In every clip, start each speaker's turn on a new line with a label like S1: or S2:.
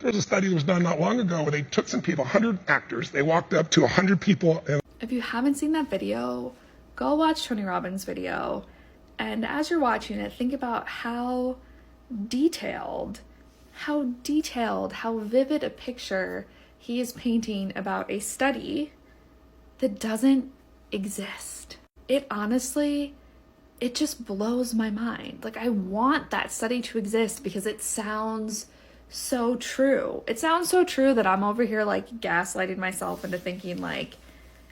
S1: There was a study that was done not long ago where they took some people, 100 actors, they walked up to 100 people. And
S2: if you haven't seen that video, go watch Tony Robbins' video. And as you're watching it, think about how detailed, how vivid a picture he is painting about a study that doesn't exist. It honestly, it just blows my mind. Like, I want that study to exist because it sounds so true. It sounds so true that I'm over here like gaslighting myself into thinking like,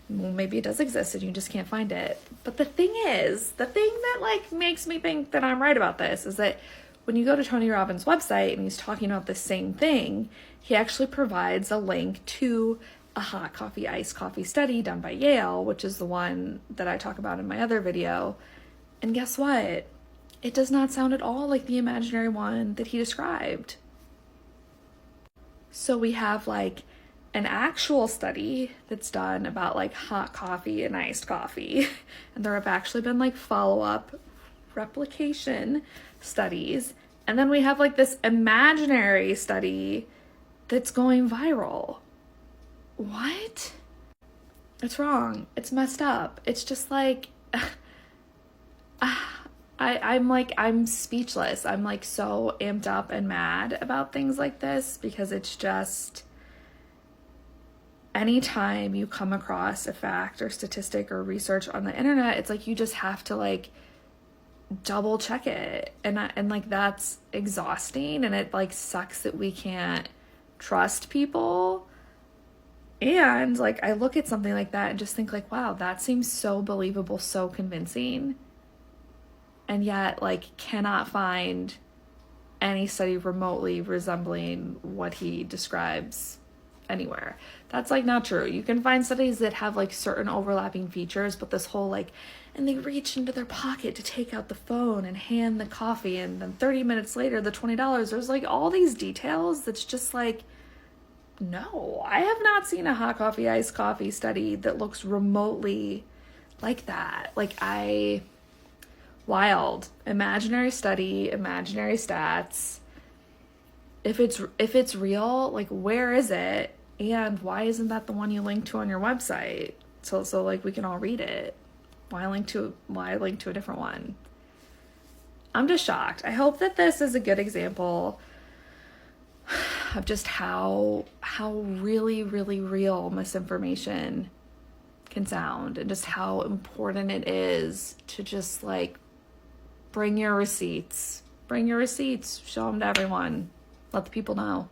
S2: well, maybe it does exist and you just can't find it. But the thing that like makes me think that I'm right about this is that when you go to Tony Robbins' website and he's talking about the same thing, he actually provides a link to a hot coffee, iced coffee study done by Yale, which is the one that I talk about in my other video. And guess what? It does not sound at all like the imaginary one that he described. So we have like an actual study that's done about like hot coffee and iced coffee. And there have actually been like follow-up replication studies. And then we have like this imaginary study that's going viral. What? It's wrong. It's messed up. It's just like, I'm speechless. I'm like so amped up and mad about things like this because it's just, anytime you come across a fact or statistic or research on the internet, it's like you just have to like double check it. And like that's exhausting, and it like sucks that we can't trust people. And like I look at something like that and just think like, wow, that seems so believable, so convincing. And yet like cannot find any study remotely resembling what he describes anywhere. That's like not true. You can find studies that have like certain overlapping features, but this whole like, and they reach into their pocket to take out the phone and hand the coffee, and then 30 minutes later the $20, there's like all these details that's just like, no, I have not seen a hot coffee, iced coffee study that looks remotely like that. Like wild. Imaginary study, imaginary stats. If it's real, like where is it? And why isn't that the one you link to on your website? So like we can all read it. Why link to a different one? I'm just shocked. I hope that this is a good example of just how really, really real misinformation can sound, and just how important it is to just like bring your receipts, show them to everyone, let the people know.